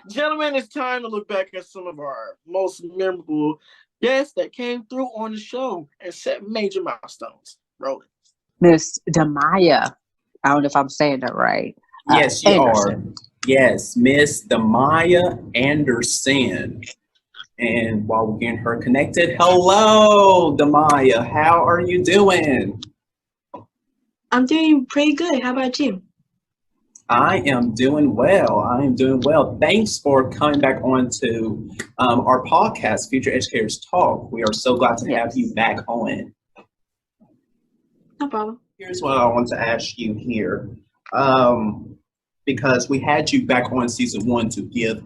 Gentlemen, it's time to look back at some of our most memorable guests that came through on the show and set major milestones. Rolling. Miss Demaya. I don't know if I'm saying that right. Yes, you are. Anderson. Yes, Miss Demaya Anderson. And while we're getting her connected, hello, Demaya. How are you doing? I'm doing pretty good. How about you? I am doing well. I am doing well. Thanks for coming back on to our podcast, Future Educators Talk. We are so glad to have you back on. No problem. Here's what I want to ask you here. Because we had you back on season 1 to give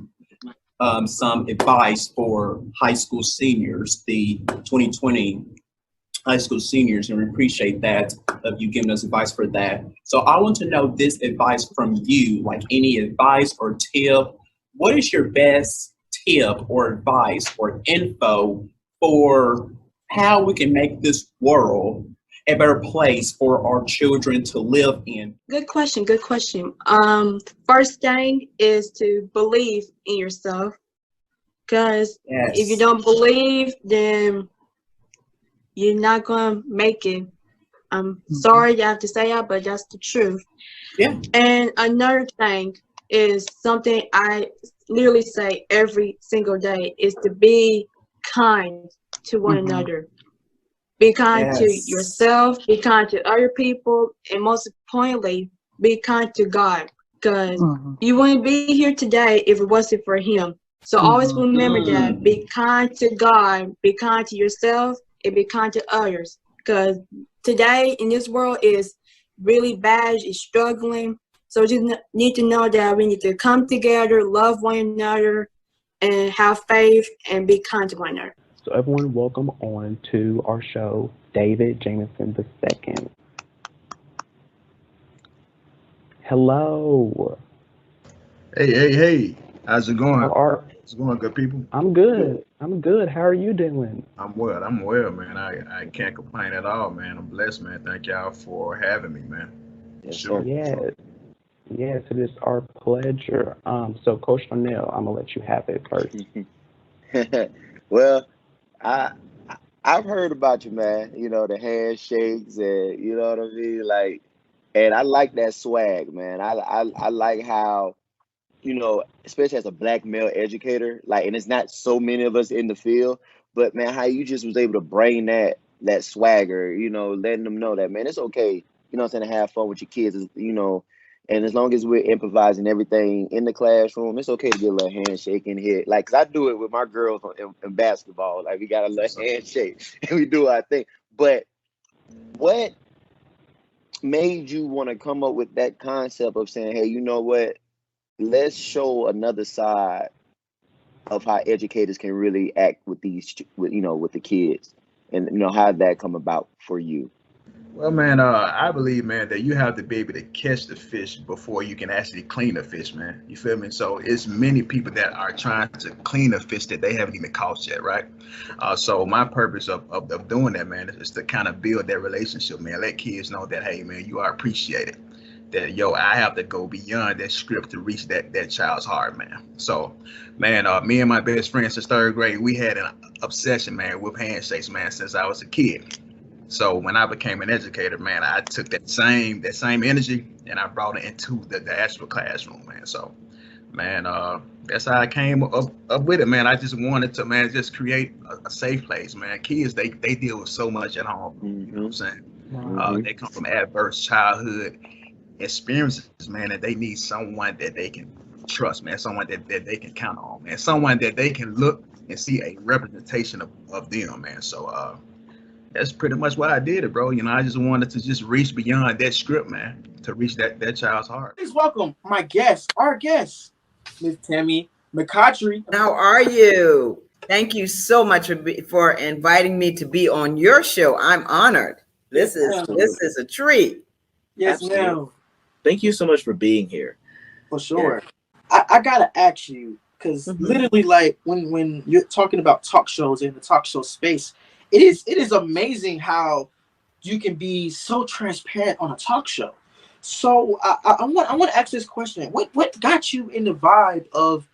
some advice for high school seniors, the 2020 high school seniors, and we appreciate that of you giving us advice for that. So I want to know this advice from you, like any advice or tip. What is your best tip or advice or info for how we can make this world a better place for our children to live in? Good question. Good question. First thing is to believe in yourself, because if you don't believe, then you're not gonna make it. I'm sorry I have to say that, but that's the truth. Yeah. And another thing is something I literally say every single day is to be kind to one another. Be kind to yourself, be kind to other people, and most importantly, be kind to God. Because you wouldn't be here today if it wasn't for Him. So always remember that. Be kind to God, be kind to yourself, and be kind to others. Because today in this world is really bad, it's struggling. So just need to know that we need to come together, love one another, and have faith and be kind to one another. So everyone, welcome on to our show, David Jamison II. Hello. Hey. How's it going? How's it going, good people? I'm good. How are you doing? I'm well, man. I can't complain at all, man. I'm blessed, man. Thank y'all for having me, man. Sure. Yes, it is our pleasure. So Coach O'Neill, I'm gonna let you have it first. Well, I've heard about you, man. You know, the handshakes and you know what I mean? Like, and I like that swag, man. I like how, you know, especially as a black male educator, like, and it's not so many of us in the field, but man, how you just was able to bring that swagger, you know, letting them know that, man, it's okay, you know what I'm saying, to have fun with your kids, you know, and as long as we're improvising everything in the classroom, it's okay to get a little handshake in here. Like, 'cause I do it with my girls in basketball. Like, we got a little handshake and we do our thing. But what made you want to come up with that concept of saying, hey, you know what? Let's show another side of how educators can really act with with the kids, and you know, how did that come about for you? Well, man, I believe, man, that you have to be able to catch the fish before you can actually clean the fish, man. You feel me? So it's many people that are trying to clean a fish that they haven't even caught yet, right? So my purpose of doing that, man, is to kind of build that relationship, man. Let kids know that, hey, man, you are appreciated. That, yo, I have to go beyond that script to reach that child's heart, man. So, man, me and my best friend since 3rd grade, we had an obsession, man, with handshakes, man, since I was a kid. So when I became an educator, man, I took that same energy and I brought it into the actual classroom, man. So, man, that's how I came up with it, man. I just wanted to, man, just create a safe place, man. Kids, they deal with so much at home. You know what I'm saying? They come from adverse childhood experiences, man, and they need someone that they can trust, man. Someone that they can count on, man. Someone that they can look and see a representation of them, man. So, that's pretty much why I did it, bro. You know, I just wanted to just reach beyond that script, man, to reach that child's heart. Please welcome our guest, Miss Tammy McCottry. How are you? Thank you so much for inviting me to be on your show. I'm honored. This is a treat. Yes, ma'am. Thank you so much for being here. For sure. Yeah. I gotta ask you, because literally, like, when you're talking about talk shows in the talk show space, it is amazing how you can be so transparent on a talk show. So I want to ask this question: What got you in the vibe of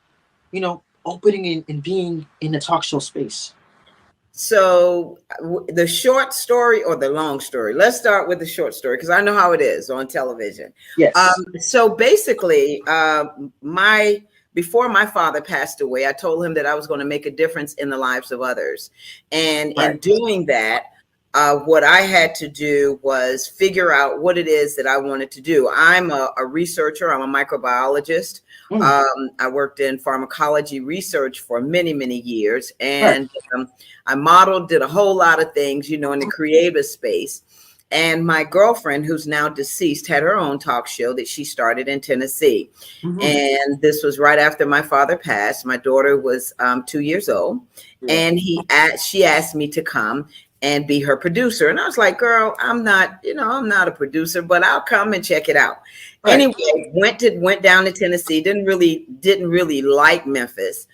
opening and being in the talk show space? So the short story or the long story? Let's start with the short story because I know how it is on television. Yes. So basically, before my father passed away, I told him that I was going to make a difference in the lives of others. And in doing that, what I had to do was figure out what it is that I wanted to do. I'm a researcher. I'm a microbiologist. I worked in pharmacology research for many, many years. And I modeled, did a whole lot of things, in the creative space. And my girlfriend, who's now deceased, had her own talk show that she started in Tennessee. And this was right after my father passed. My daughter was 2 years old. And she asked me to come and be her producer. And I was like, girl, I'm not a producer, but I'll come and check it out. Anyway, went down to Tennessee, didn't really like Memphis.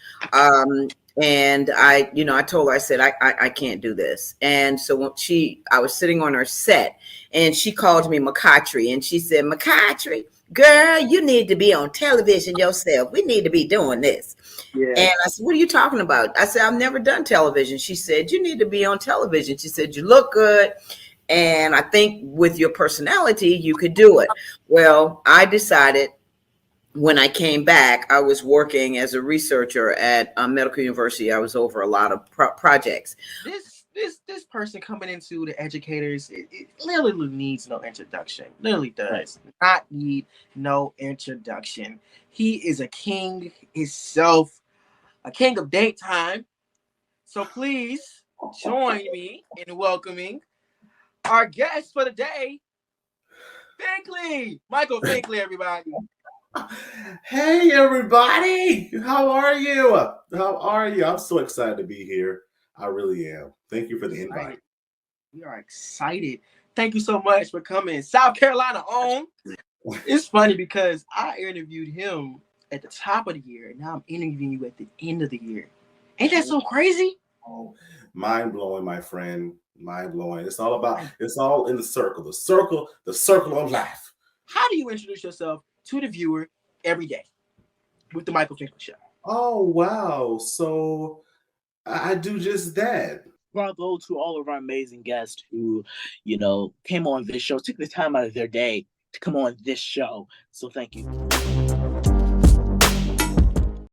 And I told her, I said, I can't do this. And so when I was sitting on her set and she called me McCottry and she said, McCottry, girl, you need to be on television yourself. We need to be doing this. And I said, what are you talking about? I said, I've never done television. She said, you need to be on television. She said, you look good. And I think with your personality, you could do it. Well, I decided when I came back, I was working as a researcher at Medical University. I was over a lot of projects. This person coming into the educators, it literally needs no introduction. Literally does not need no introduction. He is a king himself, a king of daytime. So please join me in welcoming our guest for the day, Finkley. Michael Finkley, everybody. Hey, everybody. How are you? I'm so excited to be here. I really am. Thank you for the invite. We are excited. Thank you so much for coming. South Carolina on. It's funny because I interviewed him at the top of the year, and now I'm interviewing you at the end of the year. Ain't that so crazy? Oh, mind blowing, my friend. Mind blowing. It's all in the circle of life. How do you introduce yourself to the viewer every day with the Michael Finkley Show? Oh, wow. So I do just that. Bravo to all of our amazing guests who, came on this show, took the time out of their day to come on this show. So thank you.